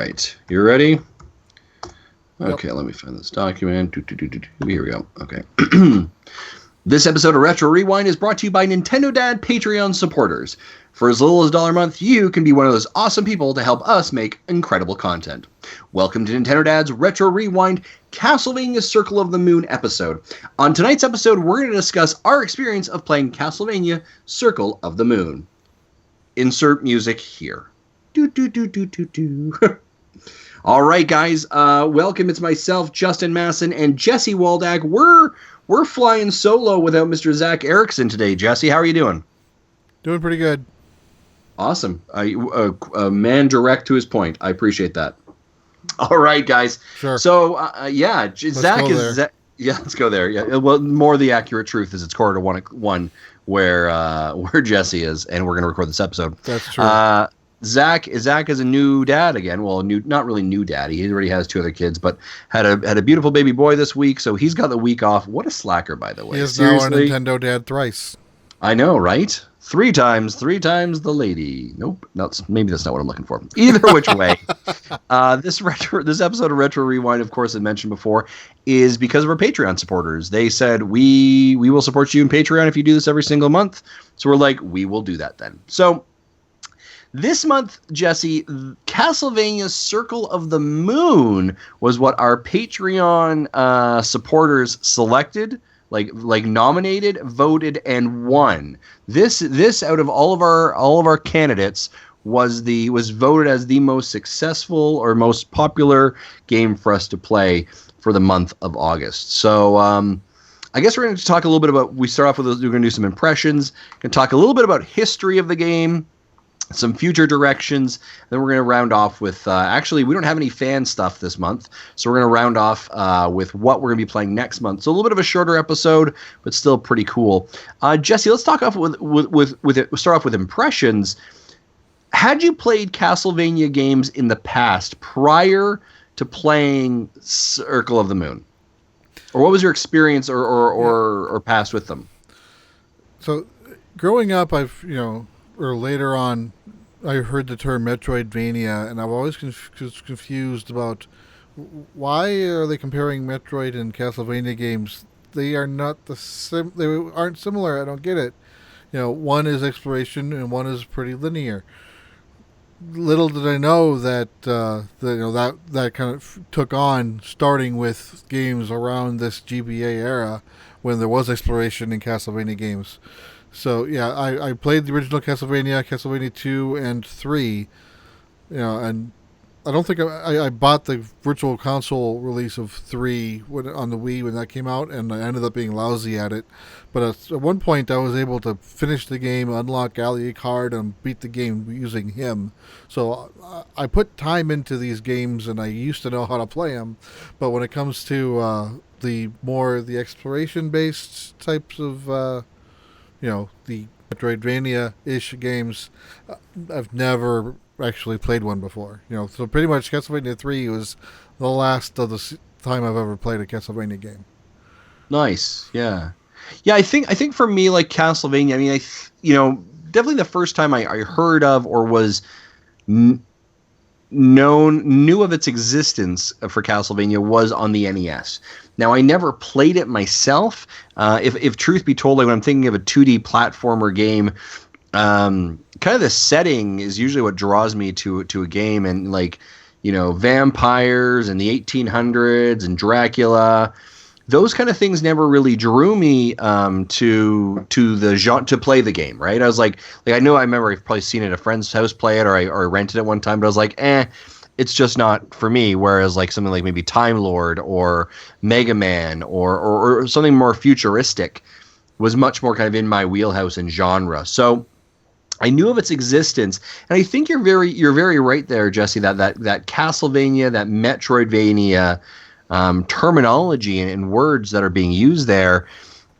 right. You ready? Okay, Let me find this document. Here we go. Okay. This episode of Retro Rewind is brought to you by Nintendo Dad Patreon supporters. For as little as $1 a month, you can be one of those awesome people to help us make incredible content. Welcome to Nintendo Dad's Retro Rewind Castlevania Circle of the Moon episode. On tonight's episode, we're going to discuss our experience of playing Castlevania Circle of the Moon. Insert music here. All right, guys. Welcome. It's myself, Justin Masson, and Jesse Waldag. We're flying solo without Mr. Zach Erickson today. Jesse, how are you doing? Doing pretty good. Awesome. A man direct to his point. I appreciate that. All right, guys. Sure. So, Zach is... let's go there. Yeah. Well, more the accurate truth is it's quarter to one where Jesse is, and we're going to record this episode. That's true. Zach is a new dad again. Well, not really new dad. He already has 2 other kids, but had a beautiful baby boy this week, so he's got the week off. What a slacker, by the way. He is Seriously? Now a Nintendo dad thrice. I know, right? 3 times the lady. Nope, maybe that's not what I'm looking for. Either which way, this episode of Retro Rewind, of course, I mentioned before, is because of our Patreon supporters. They said we will support you in Patreon if you do this every single month. So we're like, we will do that then. So. This month, Jesse, Castlevania Circle of the Moon was what our Patreon supporters selected, like nominated, voted, and won. This out of all of our candidates was voted as the most successful or most popular game for us to play for the month of August. So I guess we're going to talk a little bit about. We start off with we're going to do some impressions. Going to talk a little bit about history of the game. Some future directions, then we're going to round off with, actually, we don't have any fan stuff this month, so we're going to round off with what we're going to be playing next month. So a little bit of a shorter episode, but still pretty cool. Jesse, let's talk off start off with impressions. Had you played Castlevania games in the past prior to playing Circle of the Moon? Or what was your experience or past with them? So, growing up, or later on, I heard the term Metroidvania, and I've always confused about why are they comparing Metroid and Castlevania games. They are not they aren't similar. I don't get it. One is exploration and one is pretty linear. Little did I know that that kind of took on starting with games around this GBA era when there was exploration in Castlevania games. So, yeah, I played the original Castlevania 2 and 3, and I don't think I bought the Virtual Console release of 3 on the Wii when that came out, and I ended up being lousy at it. But at one point, I was able to finish the game, unlock Alucard, and beat the game using him. So I put time into these games, and I used to know how to play them. But when it comes to the exploration-based types of... the Metroidvania-ish games, I've never actually played one before. So pretty much Castlevania 3 was the last of the time I've ever played a Castlevania game. Nice, yeah. Yeah, I think for me, like Castlevania, I mean, definitely the first time I heard of or was knew of its existence for Castlevania was on the NES. Now, I never played it myself. If truth be told, like when I'm thinking of a 2D platformer game, kind of the setting is usually what draws me to a game, and vampires and the 1800s and Dracula. Those kind of things never really drew me to the genre to play the game, right? I was like I remember I've probably seen it at a friend's house play it, or I rented it one time, but I was like, it's just not for me. Whereas like something like maybe Time Lord or Mega Man or something more futuristic was much more kind of in my wheelhouse and genre. So I knew of its existence, and I think you're very right there, Jesse. That Castlevania, that Metroidvania terminology and words that are being used there.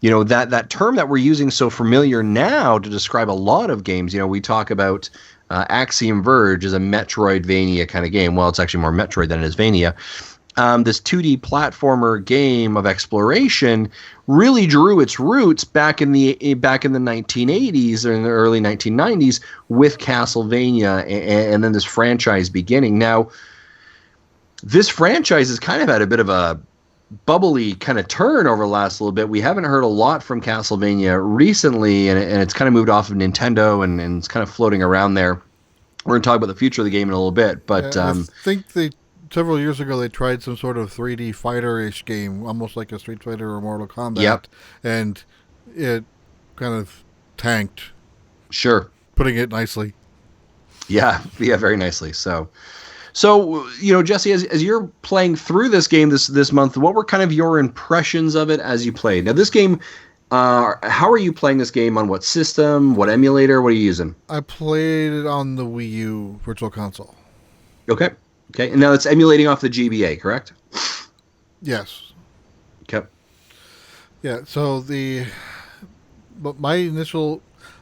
That term that we're using so familiar now to describe a lot of games. We talk about Axiom Verge is a Metroidvania kind of game. Well, it's actually more Metroid than it is Vania. This 2D platformer game of exploration really drew its roots back in the 1980s or in the early 1990s with Castlevania, and then this franchise beginning. Now, this franchise has kind of had a bit of a bubbly kind of turn over the last little bit. We haven't heard a lot from Castlevania recently, and it's kind of moved off of Nintendo and it's kind of floating around there. We're going to talk about the future of the game in a little bit, but I think several years ago they tried some sort of 3D fighter-ish game, almost like a Street Fighter or Mortal Kombat, yep. And it kind of tanked. Sure. Putting it nicely. Yeah, very nicely. So Jesse, as you're playing through this game this month, what were kind of your impressions of it as you played? Now, this game, how are you playing this game? On what system? What emulator? What are you using? I played it on the Wii U Virtual Console. Okay. And now it's emulating off the GBA, correct? Yes. Okay. Yeah. So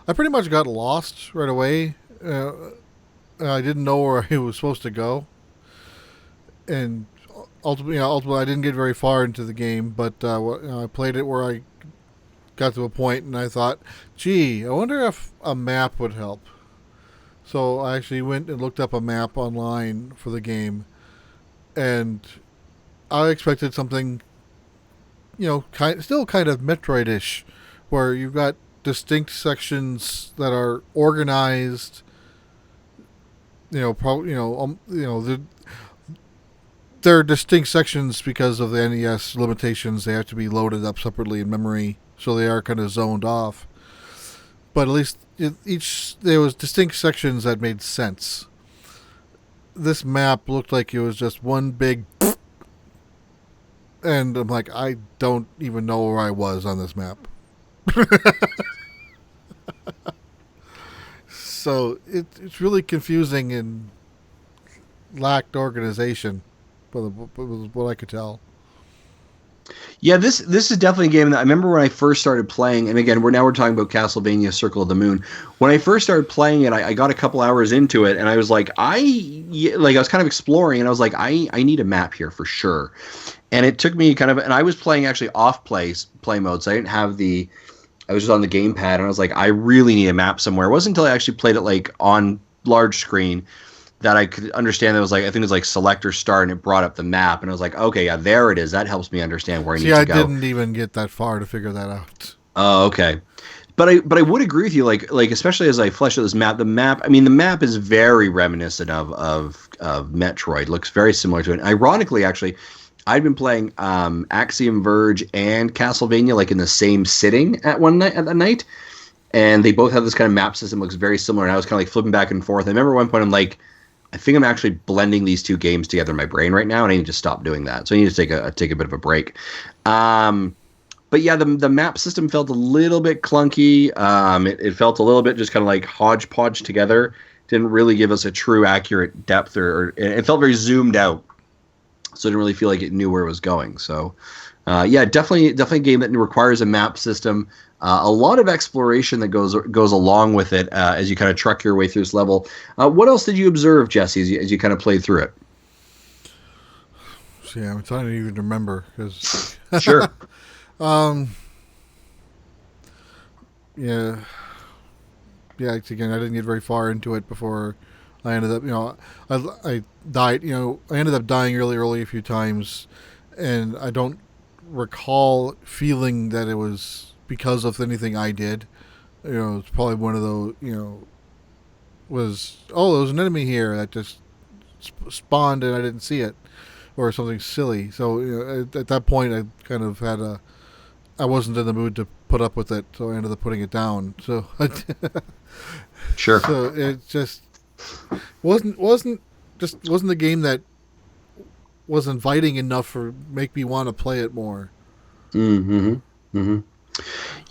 I pretty much got lost right away. I didn't know where I was supposed to go, and ultimately, I didn't get very far into the game. But I played it where I got to a point, and I thought, "Gee, I wonder if a map would help." So I actually went and looked up a map online for the game, and I expected something, still kind of Metroid-ish, where you've got distinct sections that are organized. They're distinct sections because of the NES limitations. They have to be loaded up separately in memory, so they are kind of zoned off. But at least there was distinct sections that made sense. This map looked like it was just one big, and I'm like, I don't even know where I was on this map. So it's really confusing and lacked organization, was what I could tell. Yeah, this is definitely a game that I remember when I first started playing, and again, we're talking about Castlevania Circle of the Moon. When I first started playing it, I got a couple hours into it, and I was like, I was kind of exploring, and I was like, I need a map here for sure. And it took me and I was playing actually off play mode, so I didn't have I was just on the gamepad, and I was like, I really need a map somewhere. It wasn't until I actually played it like on large screen that I could understand that it was like, I think it was like select or start, and it brought up the map, and I was like, okay, yeah, there it is. That helps me understand where I need to go. I didn't even get that far to figure that out. Oh, okay. But I would agree with you, like especially as I flesh out this map. The map is very reminiscent of Metroid. Looks very similar to it. Ironically, actually, I'd been playing Axiom Verge and Castlevania like in the same sitting at the night, and they both have this kind of map system. Looks very similar, and I was kind of like flipping back and forth. I remember at one point I'm like, I think I'm actually blending these two games together in my brain right now, and I need to stop doing that. So I need to take a bit of a break. But yeah, the map system felt a little bit clunky. It felt a little bit just kind of like hodgepodge together. Didn't really give us a true accurate depth, or it felt very zoomed out. So I didn't really feel like it knew where it was going. So, yeah, definitely a game that requires a map system, a lot of exploration that goes along with it as you kind of truck your way through this level. What else did you observe, Jesse, as you kind of played through it? See, I'm trying to even remember because sure. Yeah. Again, I didn't get very far into it before I ended up, I died, I ended up dying really early a few times, and I don't recall feeling that it was because of anything I did. It's probably one of those, there was an enemy here that just spawned and I didn't see it, or something silly. So, at that point, I kind of I wasn't in the mood to put up with it, so I ended up putting it down. So, sure. So it just wasn't the game that was inviting enough for make me want to play it more. Mm-hmm. Mm-hmm.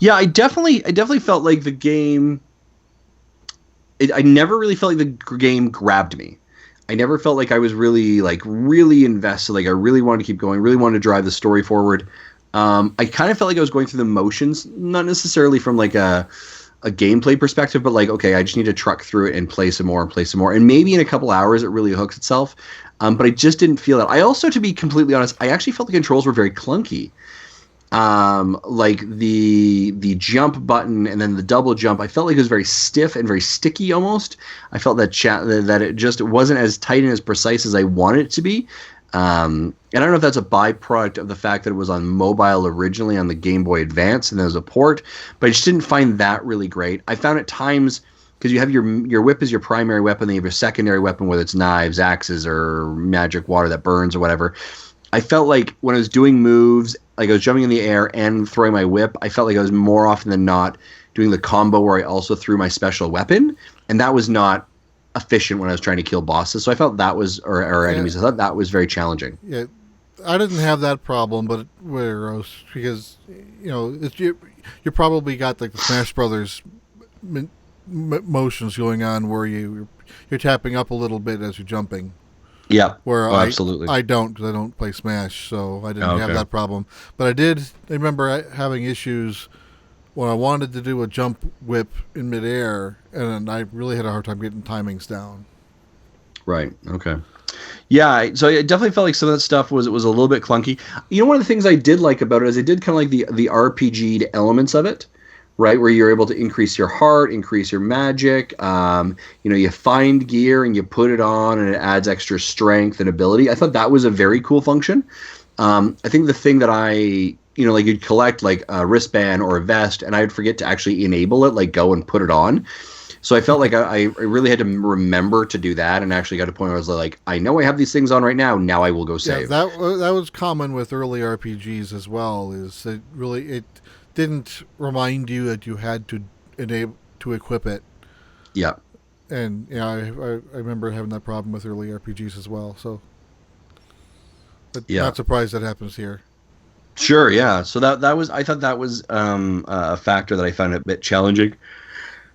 Yeah, I definitely felt like the game. I never really felt like the game grabbed me. I never felt like I was really invested. Like I really wanted to keep going. Really wanted to drive the story forward. I kind of felt like I was going through the motions, not necessarily from like a gameplay perspective, but like, okay, I just need to truck through it and play some more. And maybe in a couple hours it really hooks itself. But I just didn't feel that. I also, to be completely honest, I actually felt the controls were very clunky. Like the jump button and then the double jump, I felt like it was very stiff and very sticky almost. I felt that it just wasn't as tight and as precise as I wanted it to be. And I don't know if that's a byproduct of the fact that it was on mobile originally on the Game Boy Advance and there was a port, but I just didn't find that really great. I found at times, because you have your whip is your primary weapon, then you have your secondary weapon, whether it's knives, axes, or magic water that burns or whatever. I felt like when I was doing moves, like I was jumping in the air and throwing my whip, I felt like I was more often than not doing the combo where I also threw my special weapon, and that was not efficient when I was trying to kill bosses. So I felt that was, or enemies, I thought that was very challenging. Yeah, I didn't have that problem, but because you probably got like the Smash Brothers motions going on where you're tapping up a little bit as you're jumping. Yeah. Where absolutely. I don't, because I don't play Smash, so I didn't have Okay. that problem. But I remember having issues when I wanted to do a jump whip in midair, and I really had a hard time getting timings down. Right. Okay. Yeah. So it definitely felt like some of that stuff was a little bit clunky. One of the things I did like about it is it did kind of like the RPG elements of it, right? Where you're able to increase your heart, increase your magic. You find gear and you put it on, and it adds extra strength and ability. I thought that was a very cool function. I think the thing that like you'd collect like a wristband or a vest, and I'd forget to actually enable it, like go and put it on. So I felt like I really had to remember to do that, and actually got to a point where I was like, I know I have these things on right now. Now I will go save. Yeah, that was common with early RPGs as well. Is it didn't remind you that you had to enable to equip it. Yeah. And I remember having that problem with early RPGs as well. So, but not surprised that happens here. Sure, yeah. So that was, I thought that was a factor that I found a bit challenging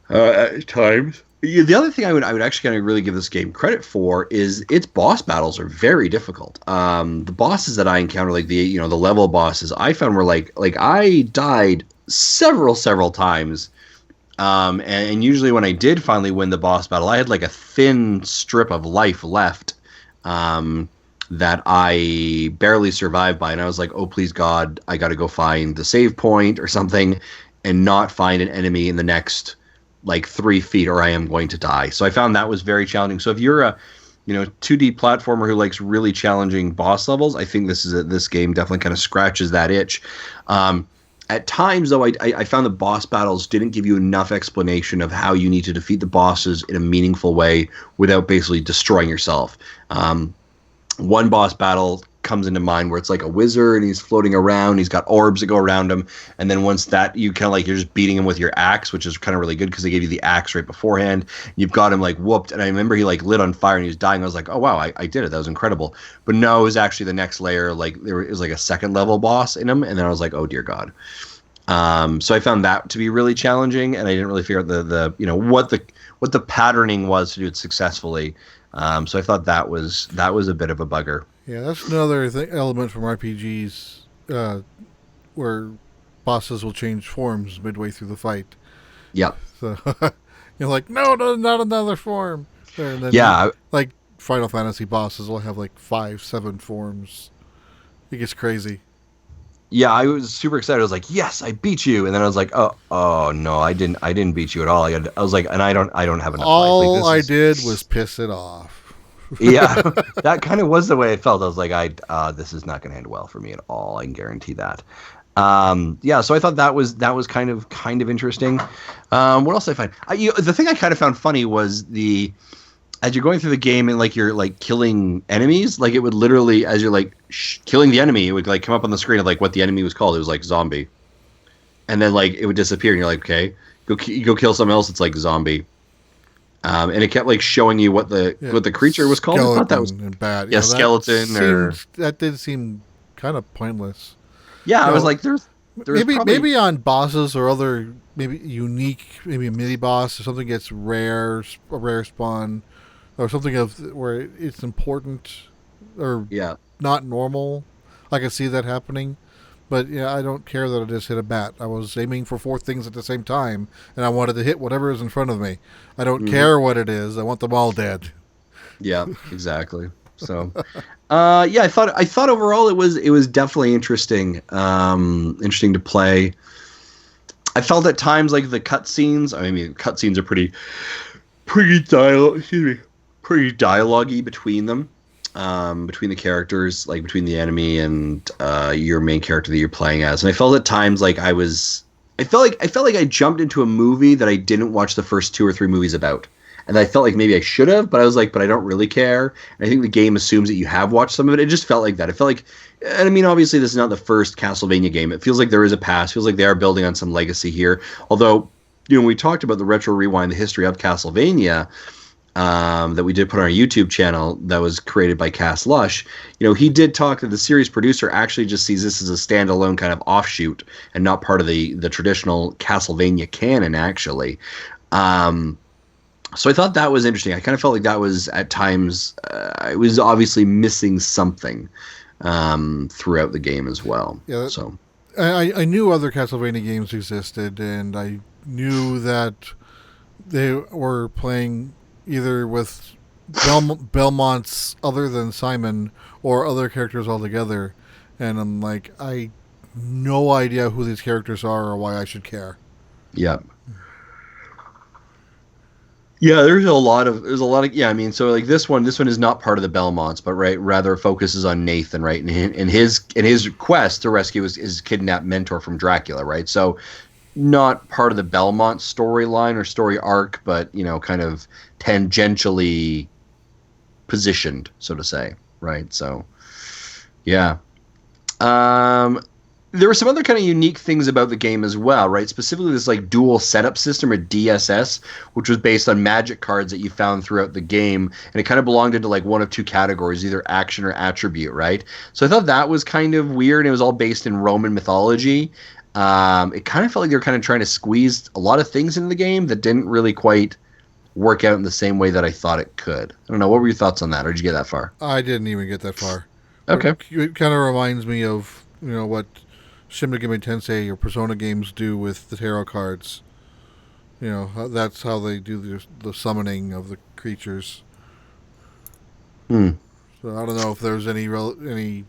at times. Yeah, the other thing I would actually kind of really give this game credit for is its boss battles are very difficult. The bosses that I encountered, like the level bosses, I found were like I died several times. And usually when I did finally win the boss battle, I had like a thin strip of life left. That I barely survived by, and I was like, oh please God, I got to go find the save point or something and not find an enemy in the next like 3 feet, or I am going to die. So I found that was very challenging. So if you're a 2D platformer who likes really challenging boss levels, I think this game definitely kind of scratches that itch. At times, though, I found the boss battles didn't give you enough explanation of how you need to defeat the bosses in a meaningful way without basically destroying yourself. One boss battle comes into mind where it's like a wizard and he's floating around, he's got orbs that go around him, and then once that, you kind of like, you're just beating him with your axe, which is kind of really good because they gave you the axe right beforehand. You've got him like whooped, and I remember he like lit on fire and he was dying. I was like, oh wow, I did it, that was incredible. But no, it was actually the next layer, like it was like a second level boss in him, and then I was like, oh dear God. So I found that to be really challenging, and I didn't really figure out what the patterning was to do it successfully. So I thought that was a bit of a bugger. Yeah, that's another element from RPGs where bosses will change forms midway through the fight. Yeah. So you're like, no, not another form. And then Yeah. like Final Fantasy bosses will have like 5-7 forms. It gets crazy. Yeah, I was super excited. I was like, "Yes, I beat you!" And then I was like, "Oh no, I didn't beat you at all." I was like, "And I don't have enough all life." Like, I did was piss it off. Yeah, that kind of was the way it felt. I was like, this is not going to end well for me at all. I can guarantee that. Yeah, so I thought that was kind of interesting. What else did I find? The thing I kind of found funny was as you're going through the game and like you're like killing enemies, like it would literally, as you're like killing the enemy, it would like come up on the screen of like what the enemy was called. It was like zombie, and then like it would disappear, and you're like, okay, go kill someone else. It's like zombie, and it kept like showing you what the creature was called. I thought that was bad. Yeah, skeleton that did seem kind of pointless. Yeah, I was like, there's maybe on bosses or other maybe unique, maybe a mini boss or something gets a rare spawn. Or something where it's important or not normal. I can see that happening. But yeah, I don't care that I just hit a bat. I was aiming for 4 things at the same time, and I wanted to hit whatever is in front of me. I don't care what it is. I want them all dead. Yeah, exactly. So, I thought overall it was definitely interesting. Interesting to play. I felt at times like the cutscenes. I mean, cutscenes are pretty dialogue-y between them. between the characters, like between the enemy and your main character that you're playing as. And I felt at times like I felt like I jumped into a movie that I didn't watch the first 2 or 3 movies about. And I felt like maybe I should have, but I was like, but I don't really care. And I think the game assumes that you have watched some of it. It just felt like that. It felt like, and I mean, obviously, this is not the first Castlevania game. It feels like there is a past. It feels like they are building on some legacy here. Although, when we talked about the Retro Rewind, the history of Castlevania, that we did put on our YouTube channel that was created by Cass Lush, he did talk that the series producer actually just sees this as a standalone kind of offshoot and not part of the traditional Castlevania canon, actually. So I thought that was interesting. I kind of felt like that was at times, it was obviously missing something throughout the game as well. Yeah, so I knew other Castlevania games existed, and I knew that they were playing either with Belmonts other than Simon or other characters altogether. And I'm like, I no idea who these characters are or why I should care. Yeah. Yeah, there's a lot of I mean, so like this one is not part of the Belmonts, but rather focuses on Nathan, right, and his quest to rescue his kidnapped mentor from Dracula, right? So not part of the Belmont storyline or story arc, but kind of tangentially positioned, so to say, right? So yeah. There were some other kind of unique things about the game as well, right? Specifically this like dual setup system, or DSS, which was based on magic cards that you found throughout the game, and it kind of belonged into like one of 2 categories, either action or attribute, right? So I thought that was kind of weird. It was all based in Roman mythology. It kind of felt like they were kind of trying to squeeze a lot of things into the game that didn't really quite work out in the same way that I thought it could. I don't know. What were your thoughts on that? Or did you get that far? I didn't even get that far. Okay. It kind of reminds me of, what Shin Megami Tensei or Persona games do with the tarot cards. That's how they do the summoning of the creatures. Hmm. So I don't know if there's any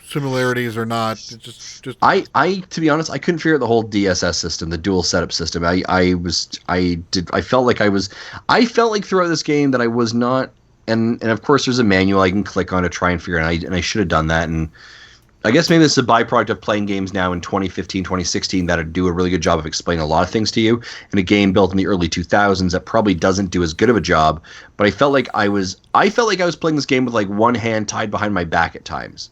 similarities or not. Just I to be honest, I couldn't figure out the whole DSS system, the dual setup system. I felt like throughout this game that I was not, and of course there's a manual I can click on to try and figure it out, and I should have done that. And I guess maybe this is a byproduct of playing games now in 2015, 2016 that do a really good job of explaining a lot of things to you. In a game built in the early 2000s that probably doesn't do as good of a job, but I felt like I was playing this game with like one hand tied behind my back at times.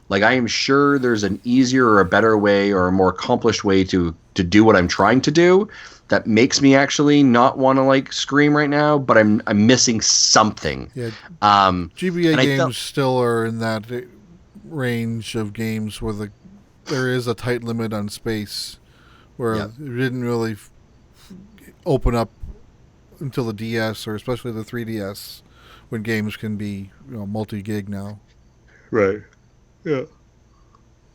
Like, I am sure there's an easier or a better way or a more accomplished way to do what I'm trying to do that makes me actually not want to like scream right now, but I'm missing something. Yeah. GBA games still are in that range of games where there is a tight limit on space, where it didn't really open up until the DS, or especially the 3DS, when games can be multi-gig now. Right. Yeah.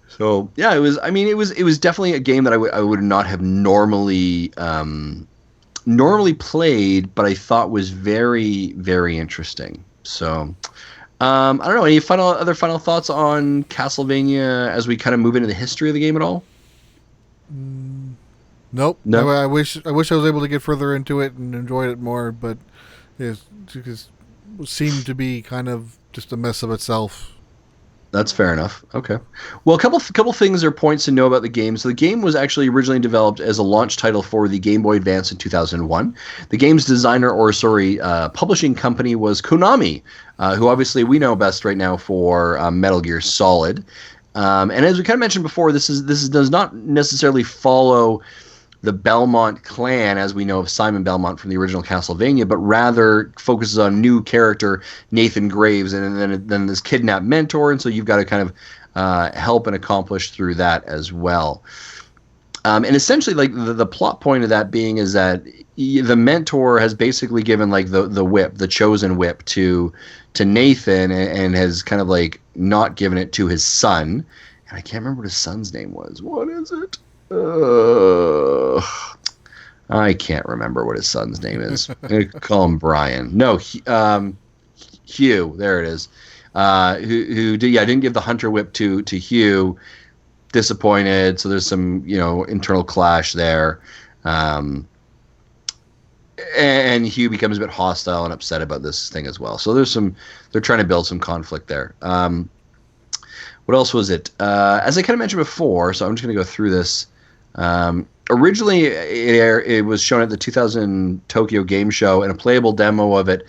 So yeah, it was. I mean, it was definitely a game that I would not have normally played, but I thought was very, very interesting. So I don't know. Any other final thoughts on Castlevania as we kind of move into the history of the game at all? Nope. No. I wish I was able to get further into it and enjoy it more, but it seemed to be kind of just a mess of itself. That's fair enough. Okay. Well, a couple things or points to know about the game. So the game was actually originally developed as a launch title for the Game Boy Advance in 2001. The game's designer, publishing company was Konami, who obviously we know best right now for Metal Gear Solid. And as we kind of mentioned before, this does not necessarily follow the Belmont clan as we know of Simon Belmont from the original Castlevania, but rather focuses on new character Nathan Graves and then this kidnapped mentor, and so you've got to kind of help and accomplish through that as well. And essentially, like the plot point of that being is that the mentor has basically given like the whip, the chosen whip to Nathan, and has kind of like not given it to his son. And I can't remember what his son's name was. What is it? I can't remember what his son's name is. I'm gonna call him Brian. No, Hugh. There it is. Who didn't give the hunter whip to Hugh. Disappointed. So there's some internal clash there. and Hugh becomes a bit hostile and upset about this thing as well. So they're trying to build some conflict there. What else was it? As I kind of mentioned before, so I'm just going to go through this. Originally, it was shown at the 2000 Tokyo Game Show, and a playable demo of it,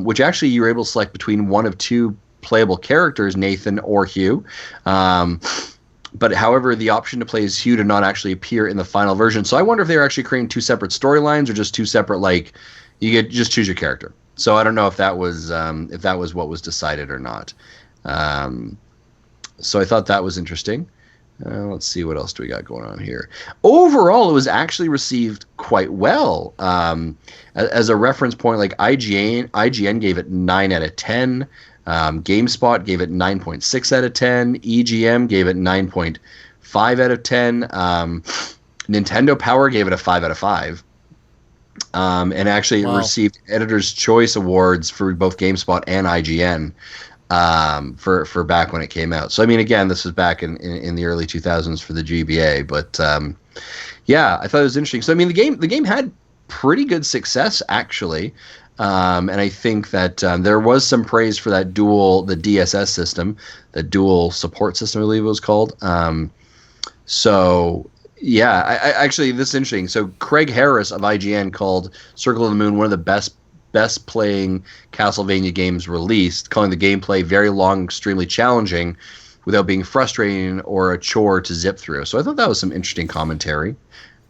which actually you were able to select between one of two playable characters, Nathan or Hugh. But however, the option to play as Hugh did not actually appear in the final version. So I wonder if they were actually creating two separate storylines or just two separate, like, you get just choose your character. So I don't know if that was what was decided or not. So I thought that was interesting. Let's see, what else do we got going on here? Overall, it was actually received quite well. As a reference point, like IGN gave it 9 out of 10. GameSpot gave it 9.6 out of 10. EGM gave it 9.5 out of 10. Nintendo Power gave it a 5 out of 5. And actually it received Editor's Choice Awards for both GameSpot and IGN. For back when it came out. So I mean, again, this was back in the early 2000s for the GBA, but yeah, I thought it was interesting. So I mean, the game had pretty good success actually, and I think that there was some praise for that the DSS system, the dual support system, I believe it was called. So yeah, I actually, this is interesting. So Craig Harris of IGN called Circle of the Moon one of the best playing Castlevania games released, calling the gameplay very long, extremely challenging, without being frustrating or a chore to zip through. So I thought that was some interesting commentary.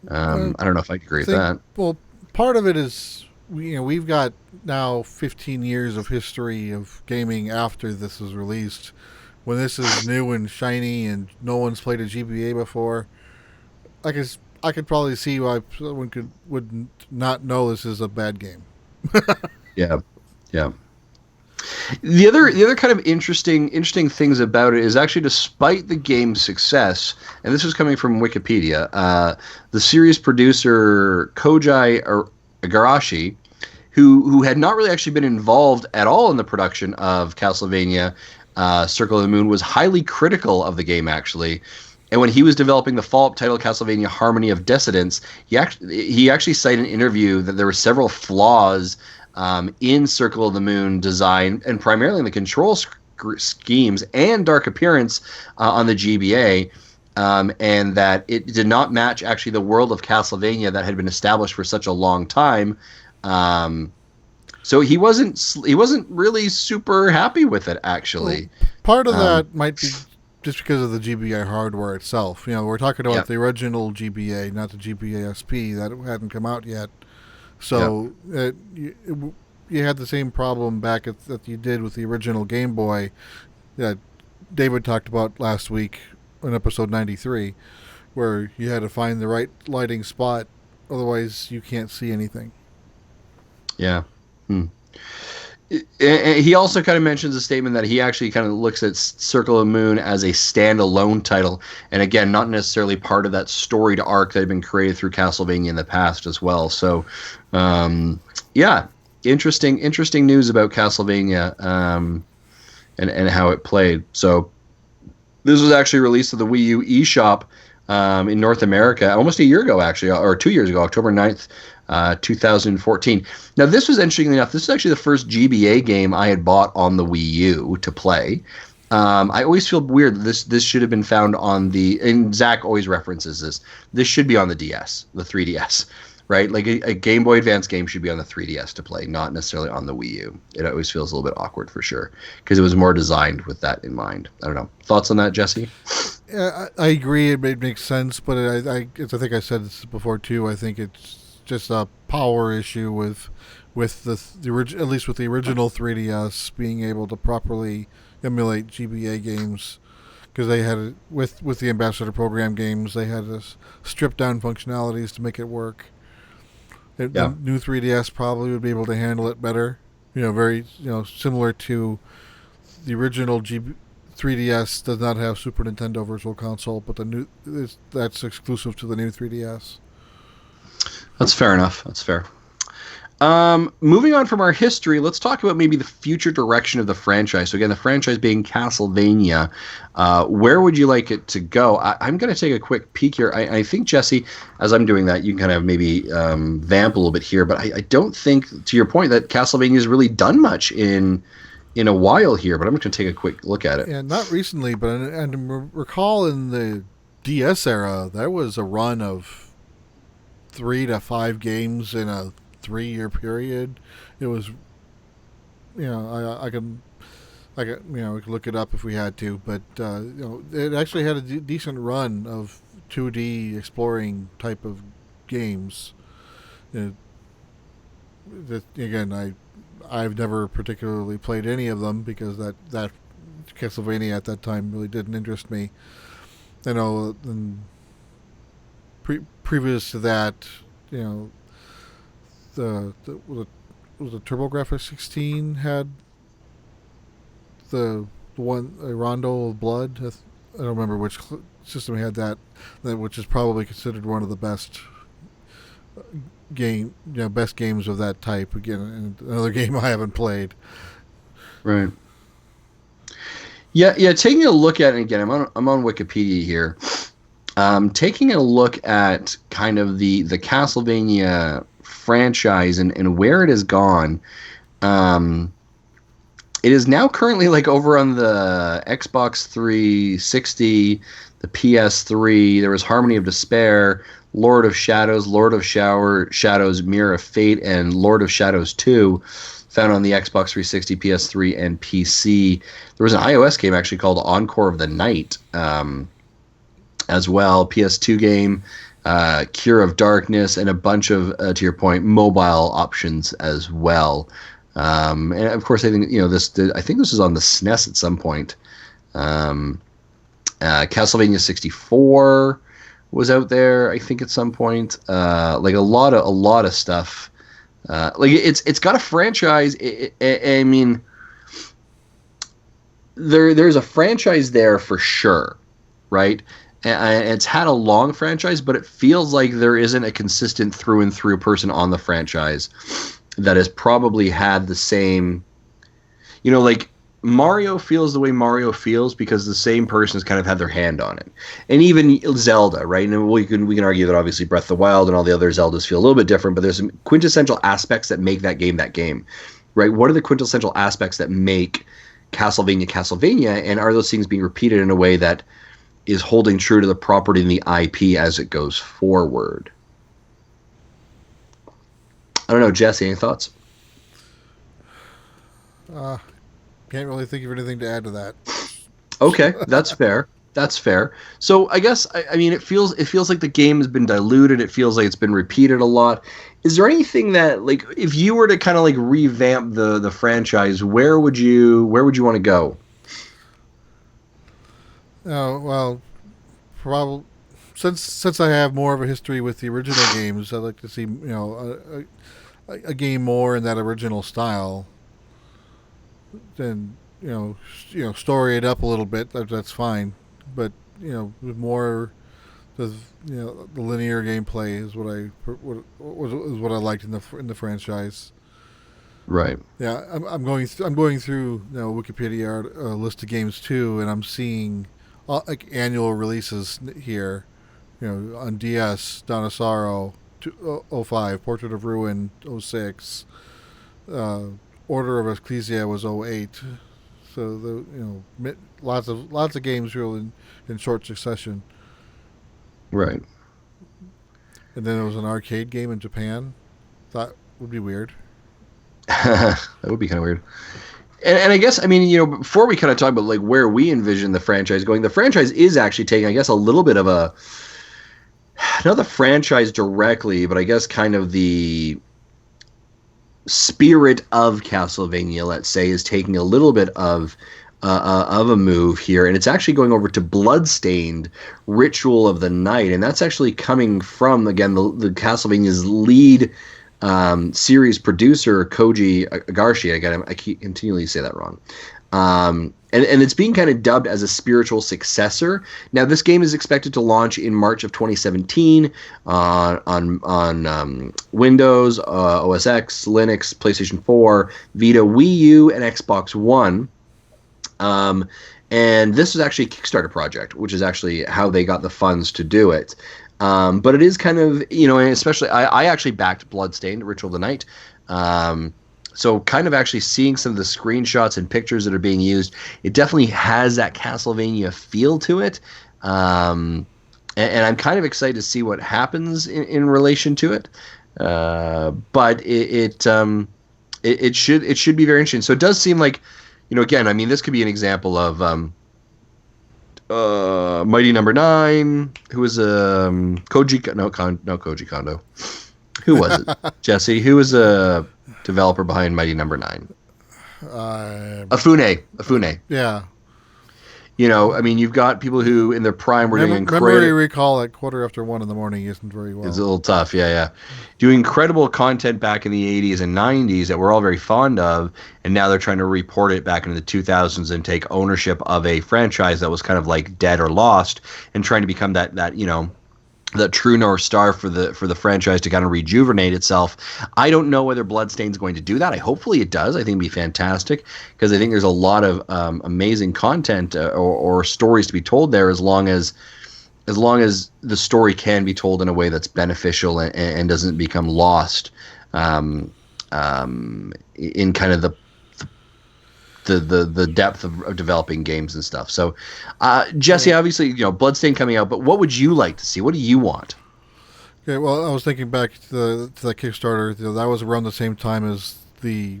I don't know if I agree with that. Well, part of it is we've got now 15 years of history of gaming after this was released. When this is new and shiny and no one's played a GBA before, I could probably see why someone would not know this is a bad game. Yeah. The other kind of interesting things about it is actually, despite the game's success, and this was coming from Wikipedia, the series producer Koji Igarashi, who had not really actually been involved at all in the production of Castlevania Circle of the Moon, was highly critical of the game actually. And when he was developing the follow-up title, Castlevania Harmony of Dissidence, he actually cited in an interview that there were several flaws in Circle of the Moon design, and primarily in the control schemes and dark appearance on the GBA, and that it did not match actually the world of Castlevania that had been established for such a long time. So he wasn't really super happy with it actually. Well, part of that might be just because of the GBA hardware itself. We're talking about the original GBA, not the GBA SP that hadn't come out yet. So you had the same problem back that you did with the original Game Boy that David talked about last week in episode 93, where you had to find the right lighting spot, otherwise you can't see anything. Yeah. He also kind of mentions a statement that he actually kind of looks at Circle of the Moon as a standalone title, and again, not necessarily part of that storied arc that had been created through Castlevania in the past as well. So, yeah, interesting news about Castlevania and how it played. So, this was actually released to the Wii U eShop in North America almost a year ago, actually, or 2 years ago, October 9th. 2014. Now, this was interestingly enough, this is actually the first GBA game I had bought on the Wii U to play. I always feel weird that this should have been found on and Zach always references this should be on the DS, the 3DS, right? Like a Game Boy Advance game should be on the 3DS to play, not necessarily on the Wii U. It always feels a little bit awkward for sure, because it was more designed with that in mind. I don't know. Thoughts on that, Jesse? Yeah, I agree. It makes sense, but I think I said this before too. I think it's just a power issue with the at least with the original 3DS being able to properly emulate GBA games, because they had with the Ambassador Program games, they had to strip down functionalities to make it work. The new 3DS probably would be able to handle it better. Very similar to the original 3DS does not have Super Nintendo Virtual Console, but that's exclusive to the new 3DS. That's fair enough. That's fair. Moving on from our history, let's talk about maybe the future direction of the franchise. So again, the franchise being Castlevania. Where would you like it to go? I'm going to take a quick peek here. I think, Jesse, as I'm doing that, you can kind of maybe vamp a little bit here, but I don't think, to your point, that Castlevania has really done much in a while here. But I'm just going to take a quick look at it. Yeah, not recently, but and recall in the DS era, there was a run of 3 to 5 games in a 3 year period. It was, we could look it up if we had to, but it actually had a decent run of 2D exploring type of games. It, again, I've never particularly played any of them because that Castlevania at that time really didn't interest me. I know, and previous to that, you know, was the TurboGrafx 16 had the one a Rondo of Blood. I don't remember which system had that, which is probably considered one of the best best games of that type. Again, another game I haven't played. Right. Yeah. Taking a look at it again, I'm on Wikipedia here. Taking a look at kind of the Castlevania franchise and where it has gone. It is now currently like over on the Xbox 360, the PS3. There was Harmony of Despair, Lord of Shadows, Lord of Shadows, Mirror of Fate, and Lord of Shadows 2, found on the Xbox 360, PS3, and PC. There was an iOS game actually called Encore of the Night as well, PS2 game, Cure of Darkness, and a bunch of, to your point, mobile options as well. And of course, I think I think this was on the SNES at some point. Castlevania 64 was out there, I think, at some point. Like a lot of stuff. Like it's got a franchise. I mean, there's a franchise there for sure, right? And it's had a long franchise, but it feels like there isn't a consistent through and through person on the franchise that has probably had the same, like Mario feels the way Mario feels because the same person has kind of had their hand on it. And even Zelda, right? And we can argue that obviously Breath of the Wild and all the other Zeldas feel a little bit different, but there's some quintessential aspects that make that game, right? What are the quintessential aspects that make Castlevania, and are those things being repeated in a way that is holding true to the property and the IP as it goes forward? I don't know, Jesse, any thoughts? Can't really think of anything to add to that. Okay, that's fair. That's fair. So I guess I mean it feels like the game has been diluted. It feels like it's been repeated a lot. Is there anything that, like, if you were to kind of like revamp the franchise, where would you want to go? Oh well, probably since I have more of a history with the original games, I'd like to see a game more in that original style. Then story it up a little bit. That's fine, but with more the the linear gameplay is what I liked in the franchise. Right. Yeah, I'm going through Wikipedia list of games too, and I'm seeing like annual releases here. On DS, Dawn of Sorrow, 05, Portrait of Ruin, 06, Order of Ecclesia was 08. So lots of games real in short succession. Right. And then there was an arcade game in Japan. Thought would be weird. That would be kind of weird. And I guess, I mean, before we kind of talk about like where we envision the franchise going, the franchise is actually taking, I guess, a little bit of not the franchise directly, but I guess kind of the spirit of Castlevania, let's say, is taking a little bit of a move here, and it's actually going over to Bloodstained Ritual of the Night, and that's actually coming from, again, the Castlevania's lead series producer, Koji Igarashi. Again, I keep continually say that wrong. And it's being kind of dubbed as a spiritual successor. Now, this game is expected to launch in March of 2017 on Windows, OS X, Linux, PlayStation 4, Vita, Wii U, and Xbox One. And this is actually a Kickstarter project, which is actually how they got the funds to do it. But it is kind of, and especially I actually backed Bloodstained, Ritual of the Night. So kind of actually seeing some of the screenshots and pictures that are being used, it definitely has that Castlevania feel to it. And I'm kind of excited to see what happens in relation to it. But it should be very interesting. So it does seem like, again, I mean, this could be an example of Mighty Number 9, who was Koji Kondo. Who was it? Jesse, who was a developer behind Mighty Number 9? Afune. Yeah. I mean, you've got people who in their prime were doing incredible. Memory recall at 1:15 in the morning isn't very well. It's a little tough, yeah. Doing incredible content back in the 80s and 90s that we're all very fond of, and now they're trying to report it back into the 2000s and take ownership of a franchise that was kind of like dead or lost, and trying to become that the true North Star for the franchise to kind of rejuvenate itself. I don't know whether Bloodstained's going to do that. Hopefully it does. I think it'd be fantastic, because I think there's a lot of amazing content or stories to be told there, as long as the story can be told in a way that's beneficial and doesn't become lost in kind of the depth of developing games and stuff. So, Jesse, obviously, Bloodstained coming out, but what would you like to see? What do you want? Okay, well, I was thinking back to the Kickstarter. That was around the same time as the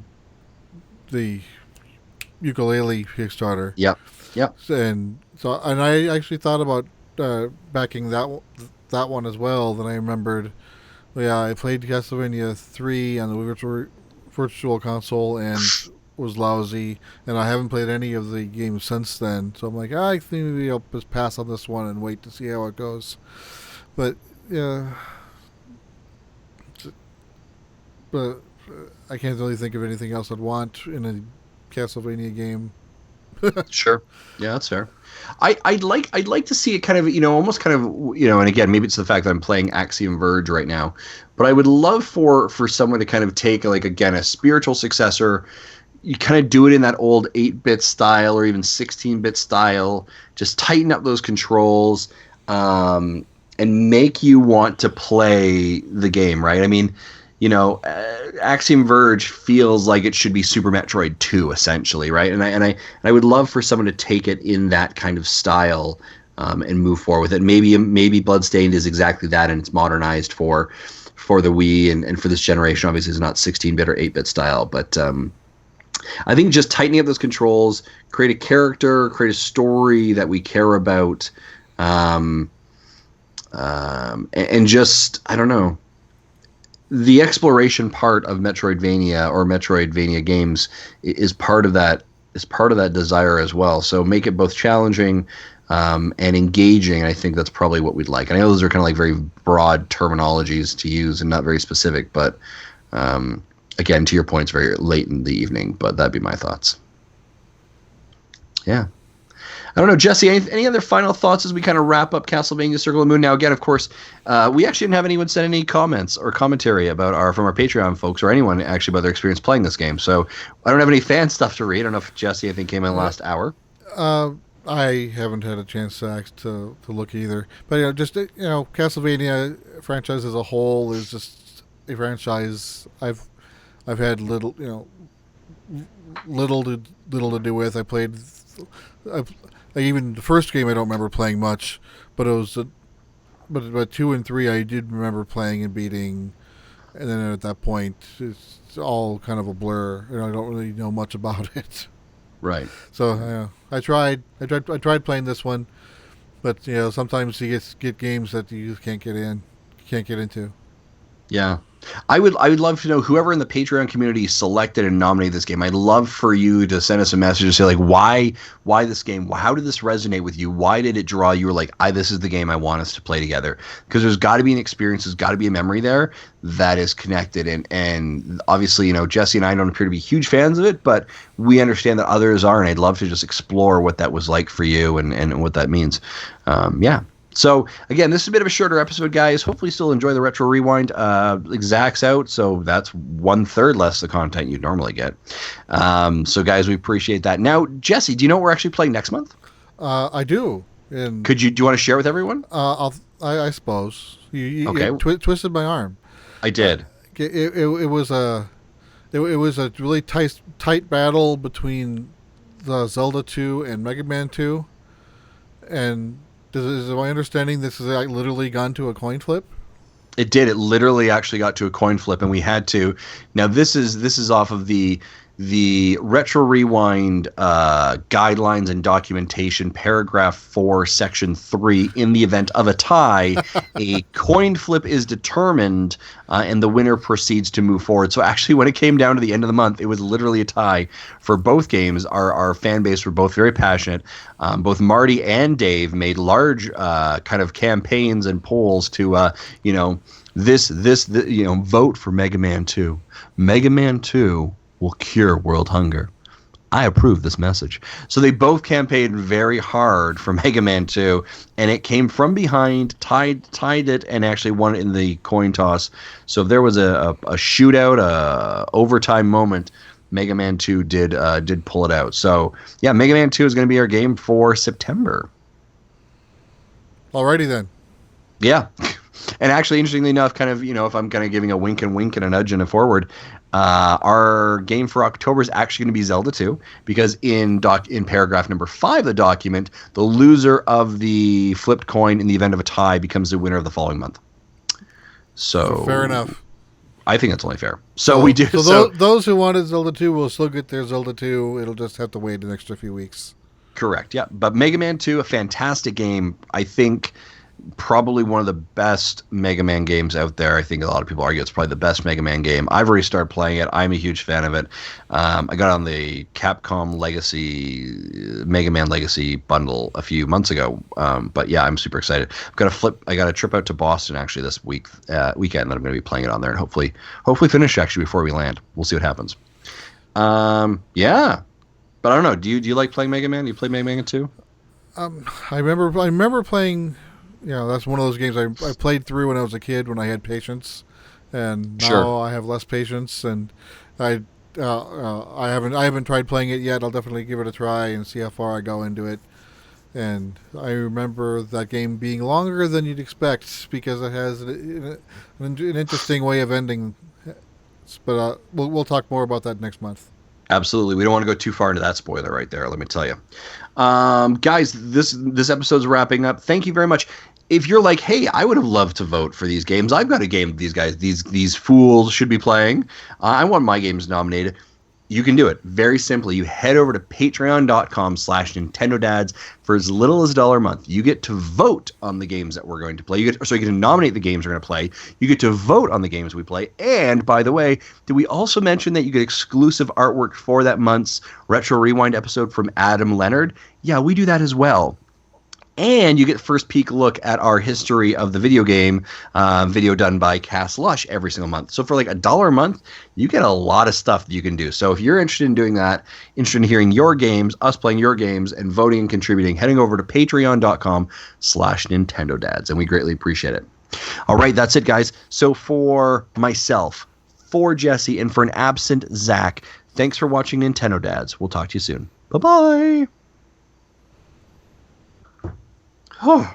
ukulele Kickstarter. Yep. And I actually thought about backing that one as well. Then I remembered, I played Castlevania 3 on the Virtual Console and was lousy, and I haven't played any of the games since then. So I'm like, I think maybe I'll just pass on this one and wait to see how it goes. But I can't really think of anything else I'd want in a Castlevania game. Sure, yeah, that's fair. I'd like to see it kind of almost kind of and again, maybe it's the fact that I'm playing Axiom Verge right now, but I would love for someone to kind of take a spiritual successor. You kind of do it in that old 8-bit style or even 16-bit style. Just tighten up those controls and make you want to play the game, right? I mean, Axiom Verge feels like it should be Super Metroid 2, essentially, right? And I would love for someone to take it in that kind of style and move forward with it. Maybe Bloodstained is exactly that, and it's modernized for the Wii and for this generation. Obviously, it's not 16-bit or 8-bit style, but I think just tightening up those controls, create a character, create a story that we care about, and just, I don't know, the exploration part of Metroidvania or Metroidvania games is part of that desire as well. So make it both challenging and engaging. I think that's probably what we'd like. And I know those are kind of like very broad terminologies to use and not very specific, but again, to your point, it's very late in the evening, but that'd be my thoughts. Yeah. I don't know, Jesse, any other final thoughts as we kind of wrap up Castlevania Circle of the Moon? Now, again, of course, we actually didn't have anyone send any comments or commentary from our Patreon folks or anyone actually about their experience playing this game. So I don't have any fan stuff to read. I don't know if Jesse, I think, came in last hour. I haven't had a chance to look either. But, Castlevania franchise as a whole is just a franchise I've had little to do with. I played, even the first game I don't remember playing much, but it was, but 2 and 3 I did remember playing and beating, and then at that point it's all kind of a blur. I don't really know much about it. Right. So I tried playing this one, but sometimes you get games that you can't get into. Yeah. I would love to know whoever in the Patreon community selected and nominated this game. I'd love for you to send us a message to say like why this game? How did this resonate with you? Why did it draw you? Were like, this is the game I want us to play together. Because there's got to be an experience, there's got to be a memory there that is connected. And obviously, Jesse and I don't appear to be huge fans of it, but we understand that others are, and I'd love to just explore what that was like for you and what that means. Yeah. So, again, this is a bit of a shorter episode, guys. Hopefully you still enjoy the Retro Rewind. Zach's out, so that's 1/3 less the content you'd normally get. So, guys, we appreciate that. Now, Jesse, do you know what we're actually playing next month? I do. And do you want to share with everyone? I suppose. Okay. You twisted my arm. I did. It was a really tight battle between the Zelda 2 and Mega Man 2, and is my understanding this has literally gone to a coin flip? It did. It literally actually got to a coin flip, and we had to. Now this is off of the Retro Rewind guidelines and documentation, paragraph 4, section 3. In the event of a tie, a coin flip is determined, and the winner proceeds to move forward. So actually, when it came down to the end of the month, it was literally a tie for both games. Our fan base were both very passionate. Both Marty and Dave made large kind of campaigns and polls to vote for Mega Man 2. Mega Man 2 will cure world hunger. I approve this message. So they both campaigned very hard for Mega Man 2, and it came from behind, tied it, and actually won it in the coin toss. So if there was a shootout, a overtime moment, Mega Man 2 did pull it out. So yeah, Mega Man 2 is going to be our game for September. Alrighty then. Yeah. And actually, interestingly enough, kind of, if I'm kind of giving a wink and a nudge and a forward, our game for October is actually going to be Zelda 2, because in paragraph number 5 of the document, the loser of the flipped coin in the event of a tie becomes the winner of the following month. So fair enough. I think that's only fair. So we do. So those who wanted Zelda 2 will still get their Zelda 2. It'll just have to wait an extra few weeks. Correct. Yeah. But Mega Man 2, a fantastic game. I think probably one of the best Mega Man games out there. I think a lot of people argue it's probably the best Mega Man game. I've already started playing it. I'm a huge fan of it. I got on the Capcom Mega Man Legacy bundle a few months ago. But yeah, I'm super excited. I got a trip out to Boston actually this weekend that I'm going to be playing it on there, and hopefully finish actually before we land. We'll see what happens. Yeah. But I don't know. Do you like playing Mega Man? Do you play Mega Man 2? I remember playing. That's one of those games I played through when I was a kid, when I had patience, and now I have less patience, and I haven't tried playing it yet. I'll definitely give it a try and see how far I go into it. And I remember that game being longer than you'd expect because it has an interesting way of ending. But we'll talk more about that next month. Absolutely. We don't want to go too far into that spoiler right there, let me tell you. Guys, this episode's wrapping up. Thank you very much. If you're like, hey, I would have loved to vote for these games. I've got a game these guys, these fools should be playing. I want my games nominated. You can do it very simply. You head over to patreon.com/NintendoDads for as little as $1 a month. You get to vote on the games that we're going to play. You get to nominate the games we're going to play. You get to vote on the games we play. And by the way, did we also mention that you get exclusive artwork for that month's Retro Rewind episode from Adam Leonard? Yeah, we do that as well. And you get first peek look at our history of the video game, video done by Cass Lush every single month. So for like $1 a month, you get a lot of stuff that you can do. So if you're interested in doing that, interested in hearing your games, us playing your games, and voting and contributing, heading over to patreon.com/NintendoDads, and we greatly appreciate it. All right, that's it, guys. So for myself, for Jesse, and for an absent Zach, thanks for watching Nintendo Dads. We'll talk to you soon. Bye-bye. Oh.